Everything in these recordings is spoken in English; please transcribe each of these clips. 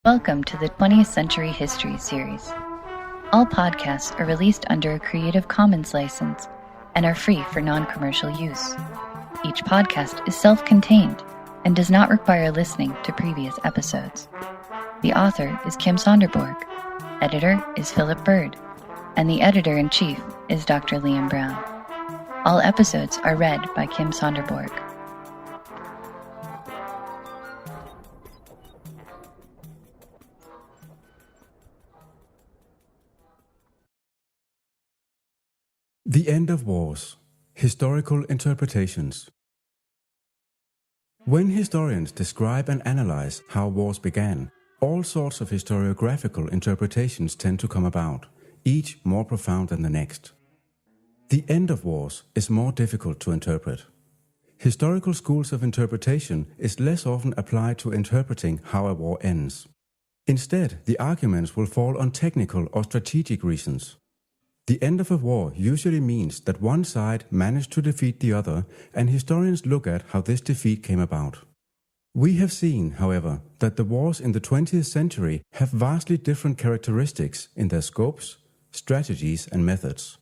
Welcome to the 20th Century History series. All podcasts are released under a Creative Commons license and are free for non-commercial use. Each podcast is self-contained and does not require listening to previous episodes. The author is Kim Sonderborg, editor is Philip Bird, and the editor-in-chief is Dr. Liam Brown. All episodes are read by Kim Sonderborg. The End of Wars. Historical Interpretations. When historians describe and analyze how wars began, all sorts of historiographical interpretations tend to come about, each more profound than the next. The end of wars is more difficult to interpret. Historical schools of interpretation is less often applied to interpreting how a war ends. Instead, the arguments will fall on technical or strategic reasons. The end of a war usually means that one side managed to defeat the other, and historians look at how this defeat came about. We have seen, however, that the wars in the 20th century have vastly different characteristics in their scopes, strategies, and methods.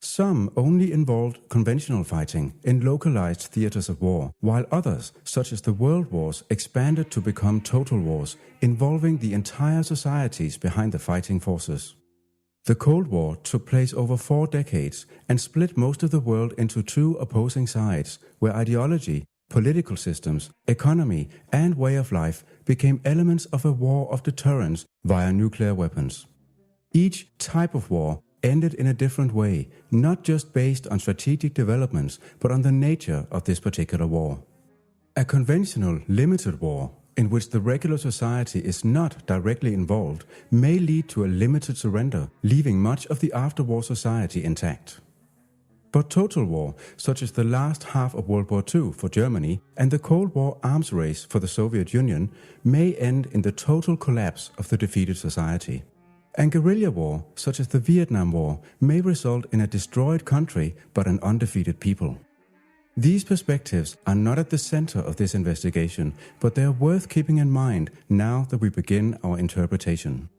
Some only involved conventional fighting in localized theaters of war, while others, such as the World Wars, expanded to become total wars, involving the entire societies behind the fighting forces. The Cold War took place over 4 decades and split most of the world into 2 opposing sides, where ideology, political systems, economy, and way of life became elements of a war of deterrence via nuclear weapons. Each type of war ended in a different way, not just based on strategic developments, but on the nature of this particular war. A conventional, limited war, in which the regular society is not directly involved, may lead to a limited surrender, leaving much of the after-war society intact. But total war, such as the last half of World War II for Germany and the Cold War arms race for the Soviet Union, may end in the total collapse of the defeated society. And guerrilla war, such as the Vietnam War, may result in a destroyed country but an undefeated people. These perspectives are not at the center of this investigation, but they are worth keeping in mind now that we begin our interpretation.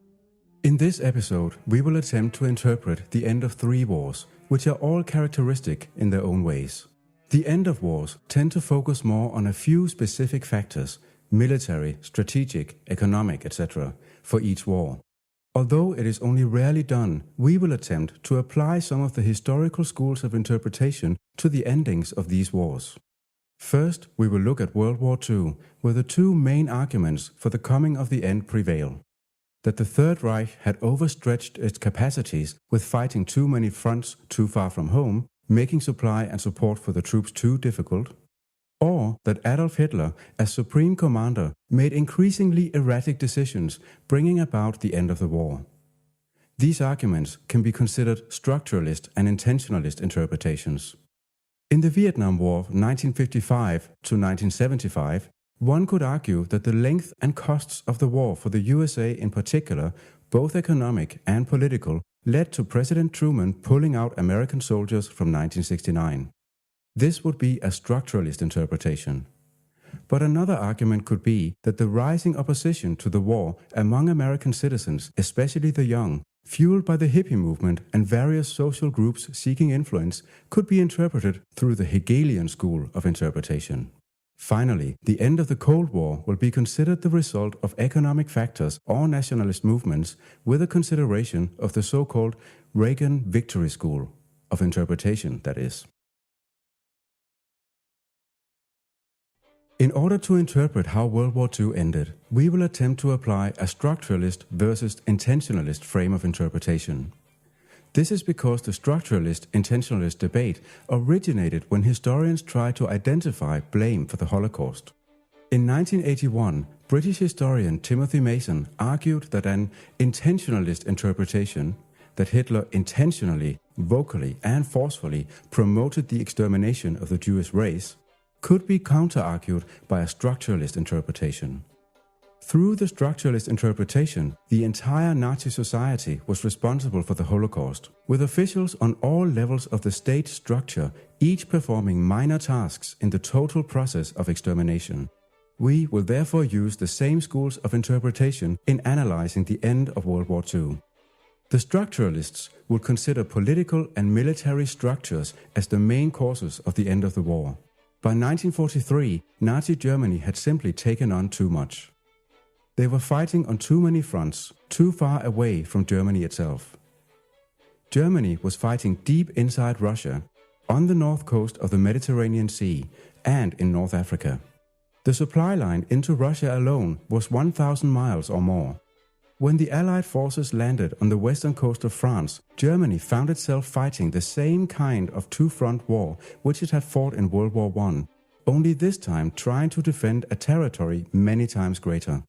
In this episode, we will attempt to interpret the end of 3 wars, which are all characteristic in their own ways. The end of wars tend to focus more on a few specific factors, military, strategic, economic, etc., for each war. Although it is only rarely done, we will attempt to apply some of the historical schools of interpretation to the endings of these wars. First, we will look at World War II, where the 2 main arguments for the coming of the end prevail. That the Third Reich had overstretched its capacities with fighting too many fronts too far from home, making supply and support for the troops too difficult, or that Adolf Hitler, as supreme commander, made increasingly erratic decisions, bringing about the end of the war. These arguments can be considered structuralist and intentionalist interpretations. In the Vietnam War of 1955 to 1975, one could argue that the length and costs of the war for the USA in particular, both economic and political, led to President Truman pulling out American soldiers from 1969. This would be a structuralist interpretation. But another argument could be that the rising opposition to the war among American citizens, especially the young, fueled by the hippie movement and various social groups seeking influence, could be interpreted through the Hegelian school of interpretation. Finally, the end of the Cold War will be considered the result of economic factors or nationalist movements with a consideration of the so-called Reagan Victory School of interpretation, that is. In order to interpret how World War II ended, we will attempt to apply a structuralist versus intentionalist frame of interpretation. This is because the structuralist-intentionalist debate originated when historians tried to identify blame for the Holocaust. In 1981, British historian Timothy Mason argued that an intentionalist interpretation, that Hitler intentionally, vocally, and forcefully promoted the extermination of the Jewish race, could be counter-argued by a structuralist interpretation. Through the structuralist interpretation, the entire Nazi society was responsible for the Holocaust, with officials on all levels of the state structure, each performing minor tasks in the total process of extermination. We will therefore use the same schools of interpretation in analyzing the end of World War II. The structuralists would consider political and military structures as the main causes of the end of the war. By 1943, Nazi Germany had simply taken on too much. They were fighting on too many fronts, too far away from Germany itself. Germany was fighting deep inside Russia, on the north coast of the Mediterranean Sea, and in North Africa. The supply line into Russia alone was 1,000 miles or more. When the Allied forces landed on the western coast of France, Germany found itself fighting the same kind of two-front war which it had fought in World War I, only this time trying to defend a territory many times greater.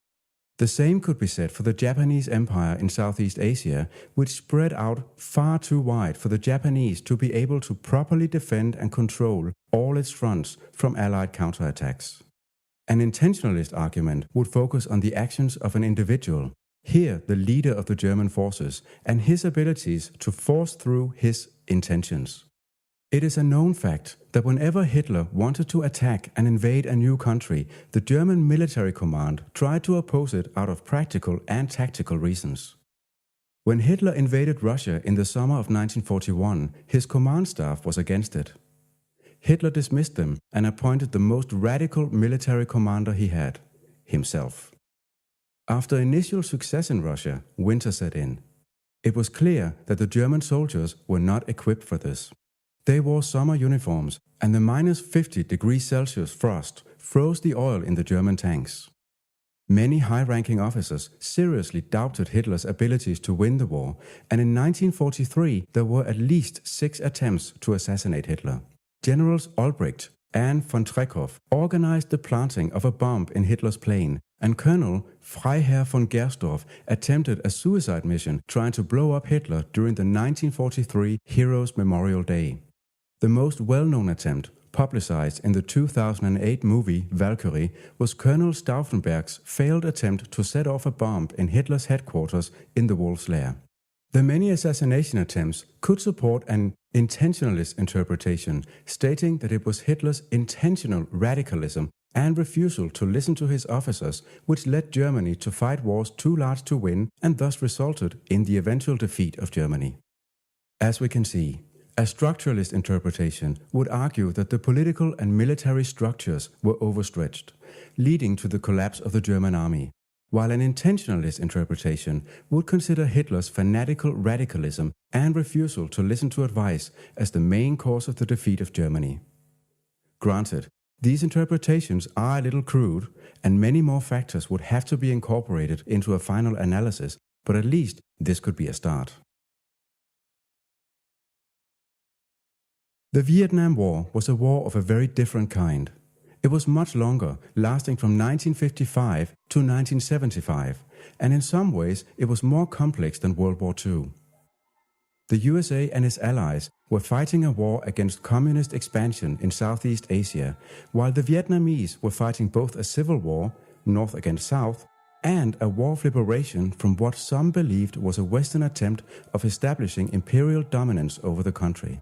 The same could be said for the Japanese Empire in Southeast Asia, which spread out far too wide for the Japanese to be able to properly defend and control all its fronts from Allied counterattacks. An intentionalist argument would focus on the actions of an individual, here the leader of the German forces, and his abilities to force through his intentions. It is a known fact that whenever Hitler wanted to attack and invade a new country, the German military command tried to oppose it out of practical and tactical reasons. When Hitler invaded Russia in the summer of 1941, his command staff was against it. Hitler dismissed them and appointed the most radical military commander he had, himself. After initial success in Russia, winter set in. It was clear that the German soldiers were not equipped for this. They wore summer uniforms, and the minus 50 degrees Celsius frost froze the oil in the German tanks. Many high-ranking officers seriously doubted Hitler's abilities to win the war, and in 1943 there were at least 6 attempts to assassinate Hitler. Generals Albrecht and von Treckhoff organized the planting of a bomb in Hitler's plane, and Colonel Freiherr von Gersdorf attempted a suicide mission trying to blow up Hitler during the 1943 Heroes Memorial Day. The most well-known attempt, publicized in the 2008 movie Valkyrie, was Colonel Stauffenberg's failed attempt to set off a bomb in Hitler's headquarters in the Wolf's Lair. The many assassination attempts could support an intentionalist interpretation, stating that it was Hitler's intentional radicalism and refusal to listen to his officers which led Germany to fight wars too large to win and thus resulted in the eventual defeat of Germany. As we can see, a structuralist interpretation would argue that the political and military structures were overstretched, leading to the collapse of the German army, while an intentionalist interpretation would consider Hitler's fanatical radicalism and refusal to listen to advice as the main cause of the defeat of Germany. Granted, these interpretations are a little crude, and many more factors would have to be incorporated into a final analysis, but at least this could be a start. The Vietnam War was a war of a very different kind. It was much longer, lasting from 1955 to 1975, and in some ways it was more complex than World War II. The USA and its allies were fighting a war against communist expansion in Southeast Asia, while the Vietnamese were fighting both a civil war, North against South, and a war of liberation from what some believed was a Western attempt of establishing imperial dominance over the country.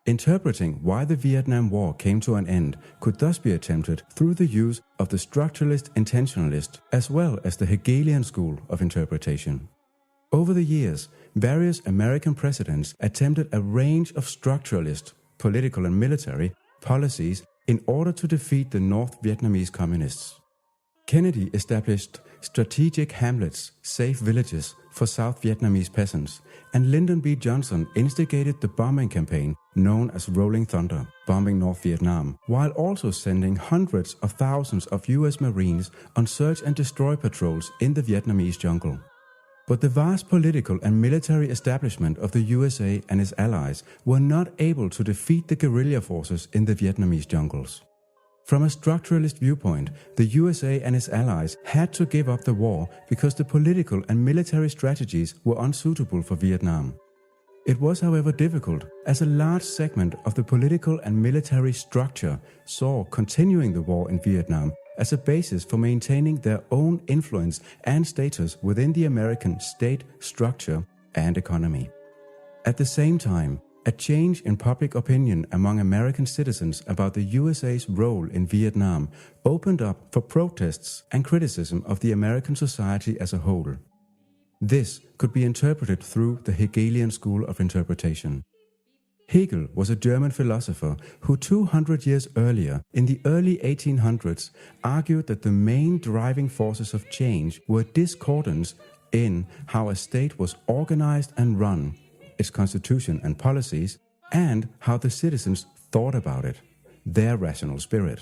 Interpreting why the Vietnam War came to an end could thus be attempted through the use of the structuralist intentionalist as well as the Hegelian school of interpretation. Over the years, various American presidents attempted a range of structuralist, political and military, policies in order to defeat the North Vietnamese communists. Kennedy established strategic hamlets, safe villages for South Vietnamese peasants, and Lyndon B. Johnson instigated the bombing campaign known as Rolling Thunder, bombing North Vietnam, while also sending hundreds of thousands of US Marines on search and destroy patrols in the Vietnamese jungle. But the vast political and military establishment of the USA and its allies were not able to defeat the guerrilla forces in the Vietnamese jungles. From a structuralist viewpoint, the USA and its allies had to give up the war because the political and military strategies were unsuitable for Vietnam. It was, however, difficult, as a large segment of the political and military structure saw continuing the war in Vietnam as a basis for maintaining their own influence and status within the American state structure and economy. At the same time, a change in public opinion among American citizens about the USA's role in Vietnam opened up for protests and criticism of the American society as a whole. This could be interpreted through the Hegelian school of interpretation. Hegel was a German philosopher who 200 years earlier, in the early 1800s, argued that the main driving forces of change were discordance in how a state was organized and run, its constitution and policies, and how the citizens thought about it, their rational spirit.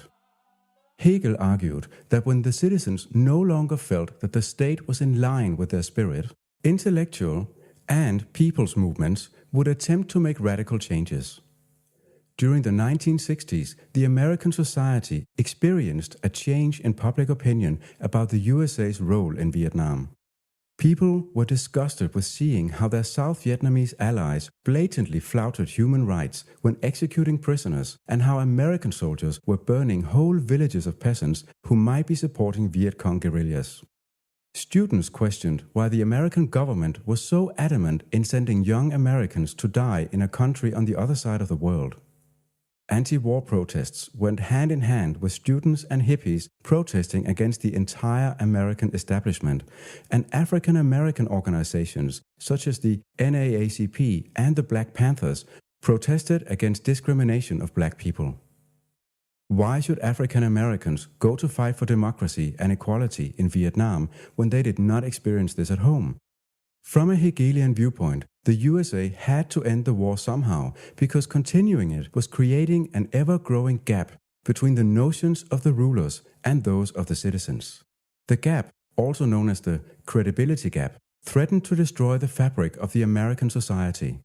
Hegel argued that when the citizens no longer felt that the state was in line with their spirit, intellectual and people's movements would attempt to make radical changes. During the 1960s, the American society experienced a change in public opinion about the USA's role in Vietnam. People were disgusted with seeing how their South Vietnamese allies blatantly flouted human rights when executing prisoners, and how American soldiers were burning whole villages of peasants who might be supporting Viet Cong guerrillas. Students questioned why the American government was so adamant in sending young Americans to die in a country on the other side of the world. Anti-war protests went hand in hand with students and hippies protesting against the entire American establishment, and African American organizations such as the NAACP and the Black Panthers protested against discrimination of black people. Why should African Americans go to fight for democracy and equality in Vietnam when they did not experience this at home? From a Hegelian viewpoint, the USA had to end the war somehow, because continuing it was creating an ever-growing gap between the notions of the rulers and those of the citizens. The gap, also known as the credibility gap, threatened to destroy the fabric of the American society.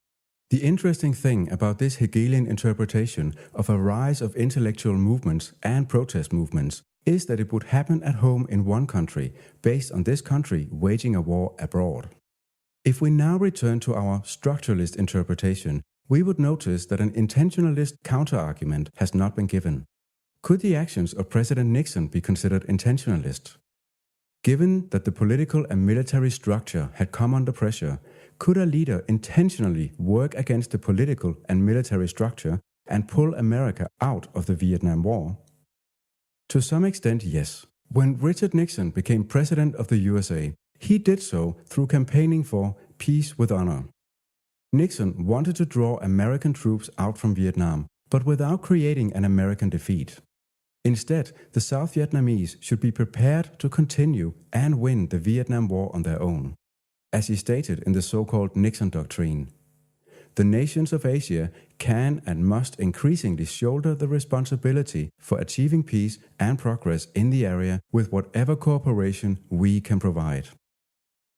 The interesting thing about this Hegelian interpretation of a rise of intellectual movements and protest movements is that it would happen at home in one country, based on this country waging a war abroad. If we now return to our structuralist interpretation, we would notice that an intentionalist counterargument has not been given. Could the actions of President Nixon be considered intentionalist? Given that the political and military structure had come under pressure, could a leader intentionally work against the political and military structure and pull America out of the Vietnam War? To some extent, yes. When Richard Nixon became president of the USA, he did so through campaigning for peace with honor. Nixon wanted to draw American troops out from Vietnam, but without creating an American defeat. Instead, the South Vietnamese should be prepared to continue and win the Vietnam War on their own, as he stated in the so-called Nixon Doctrine. The nations of Asia can and must increasingly shoulder the responsibility for achieving peace and progress in the area with whatever cooperation we can provide.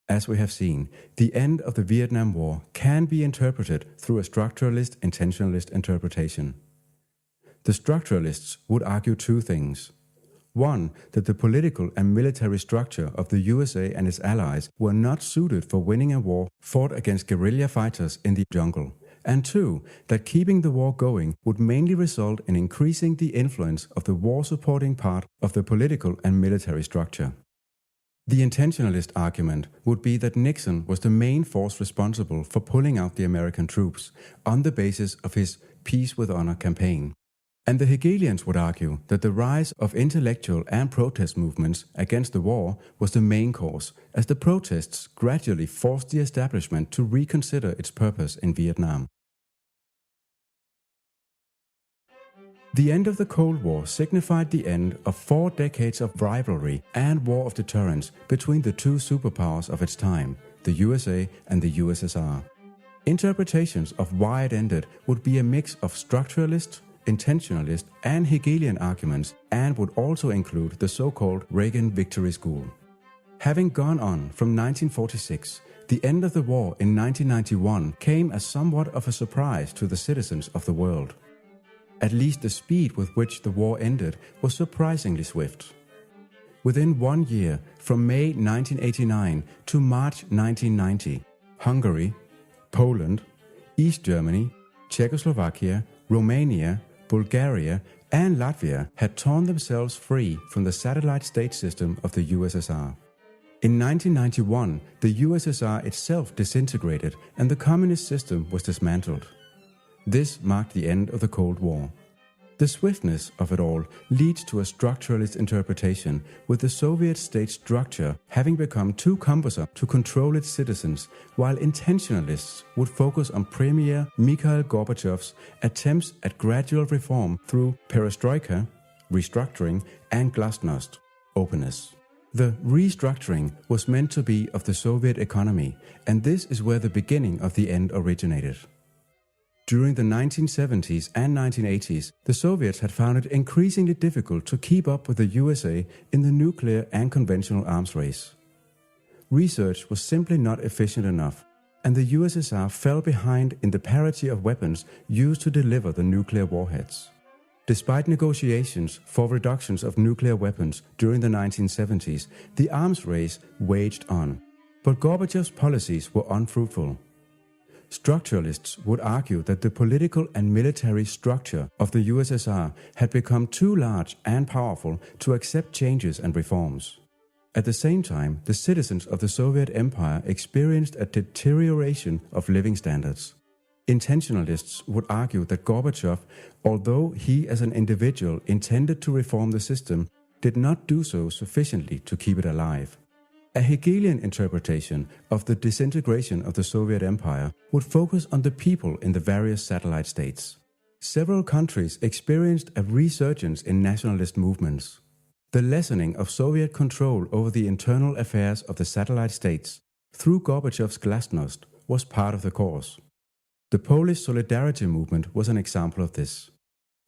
As we have seen, the end of the Vietnam War can be interpreted through a structuralist, intentionalist interpretation. The structuralists would argue two things. One, that the political and military structure of the USA and its allies were not suited for winning a war fought against guerrilla fighters in the jungle. And two, that keeping the war going would mainly result in increasing the influence of the war-supporting part of the political and military structure. The intentionalist argument would be that Nixon was the main force responsible for pulling out the American troops on the basis of his Peace with Honor campaign. And the Hegelians would argue that the rise of intellectual and protest movements against the war was the main cause, as the protests gradually forced the establishment to reconsider its purpose in Vietnam. The end of the Cold War signified the end of 4 decades of rivalry and war of deterrence between the two superpowers of its time, the USA and the USSR. Interpretations of why it ended would be a mix of structuralist, intentionalist and Hegelian arguments, and would also include the so-called Reagan Victory School. Having gone on from 1946, the end of the war in 1991 came as somewhat of a surprise to the citizens of the world. At least the speed with which the war ended was surprisingly swift. Within 1 year, from May 1989 to March 1990, Hungary, Poland, East Germany, Czechoslovakia, Romania, Bulgaria, and Latvia had torn themselves free from the satellite state system of the USSR. In 1991, the USSR itself disintegrated and the communist system was dismantled. This marked the end of the Cold War. The swiftness of it all leads to a structuralist interpretation, with the Soviet state structure having become too cumbersome to control its citizens, while intentionalists would focus on Premier Mikhail Gorbachev's attempts at gradual reform through perestroika, restructuring, and glasnost, openness. The restructuring was meant to be of the Soviet economy, and this is where the beginning of the end originated. During the 1970s and 1980s, the Soviets had found it increasingly difficult to keep up with the USA in the nuclear and conventional arms race. Research was simply not efficient enough, and the USSR fell behind in the parity of weapons used to deliver the nuclear warheads. Despite negotiations for reductions of nuclear weapons during the 1970s, the arms race waged on. But Gorbachev's policies were unfruitful. Structuralists would argue that the political and military structure of the USSR had become too large and powerful to accept changes and reforms. At the same time, the citizens of the Soviet Empire experienced a deterioration of living standards. Intentionalists would argue that Gorbachev, although he as an individual intended to reform the system, did not do so sufficiently to keep it alive. A Hegelian interpretation of the disintegration of the Soviet Empire would focus on the people in the various satellite states. Several countries experienced a resurgence in nationalist movements. The lessening of Soviet control over the internal affairs of the satellite states through Gorbachev's glasnost was part of the cause. The Polish Solidarity movement was an example of this.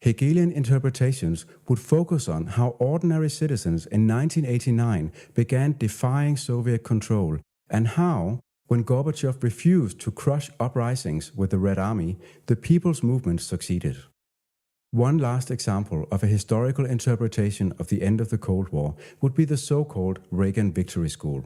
Hegelian interpretations would focus on how ordinary citizens in 1989 began defying Soviet control, and how, when Gorbachev refused to crush uprisings with the Red Army, the People's Movement succeeded. One last example of a historical interpretation of the end of the Cold War would be the so-called Reagan Victory School.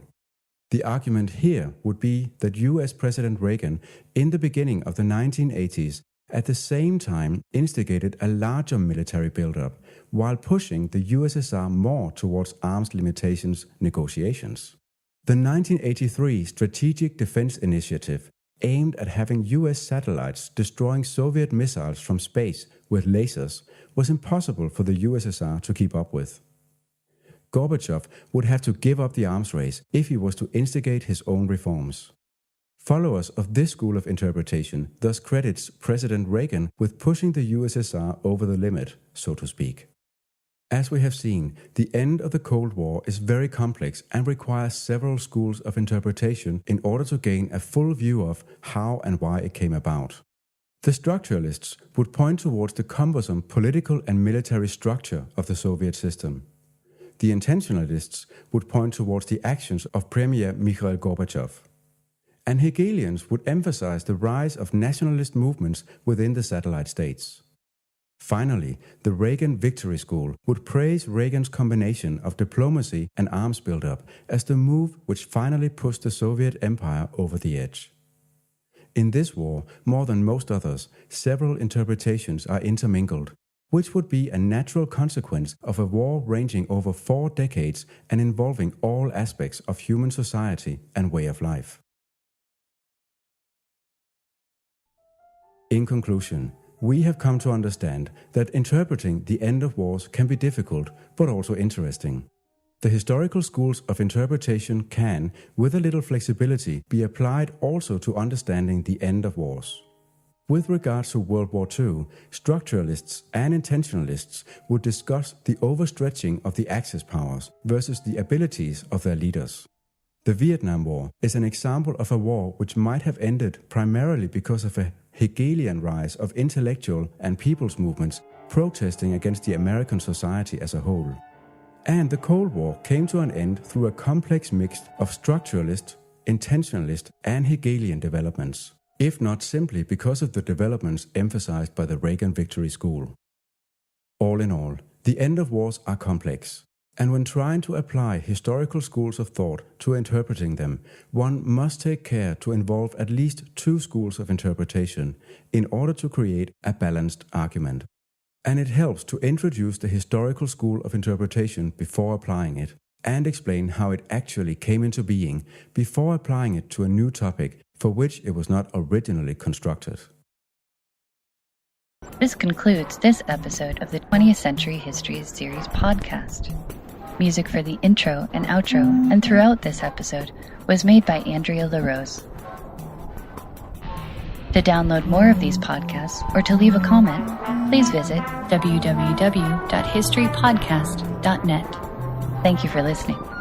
The argument here would be that US President Reagan, in the beginning of the 1980s, at the same time instigated a larger military buildup, while pushing the USSR more towards arms limitations negotiations. The 1983 Strategic Defense Initiative, aimed at having US satellites destroying Soviet missiles from space with lasers, was impossible for the USSR to keep up with. Gorbachev would have to give up the arms race if he was to instigate his own reforms. Followers of this school of interpretation thus credits President Reagan with pushing the USSR over the limit, so to speak. As we have seen, the end of the Cold War is very complex and requires several schools of interpretation in order to gain a full view of how and why it came about. The structuralists would point towards the cumbersome political and military structure of the Soviet system. The intentionalists would point towards the actions of Premier Mikhail Gorbachev. And Hegelians would emphasize the rise of nationalist movements within the satellite states. Finally, the Reagan Victory School would praise Reagan's combination of diplomacy and arms buildup as the move which finally pushed the Soviet Empire over the edge. In this war, more than most others, several interpretations are intermingled, which would be a natural consequence of a war ranging over 4 decades and involving all aspects of human society and way of life. In conclusion, we have come to understand that interpreting the end of wars can be difficult, but also interesting. The historical schools of interpretation can, with a little flexibility, be applied also to understanding the end of wars. With regards to World War II, structuralists and intentionalists would discuss the overstretching of the Axis powers versus the abilities of their leaders. The Vietnam War is an example of a war which might have ended primarily because of a Hegelian rise of intellectual and people's movements protesting against the American society as a whole. And the Cold War came to an end through a complex mix of structuralist, intentionalist, and Hegelian developments, if not simply because of the developments emphasized by the Reagan Victory School. All in all, the end of wars are complex. And when trying to apply historical schools of thought to interpreting them, one must take care to involve at least 2 schools of interpretation in order to create a balanced argument. And it helps to introduce the historical school of interpretation before applying it, and explain how it actually came into being before applying it to a new topic for which it was not originally constructed. This concludes this episode of the 20th Century History Series podcast. Music for the intro and outro and throughout this episode was made by Andrea LaRose. To download more of these podcasts or to leave a comment, please visit www.historypodcast.net. Thank you for listening.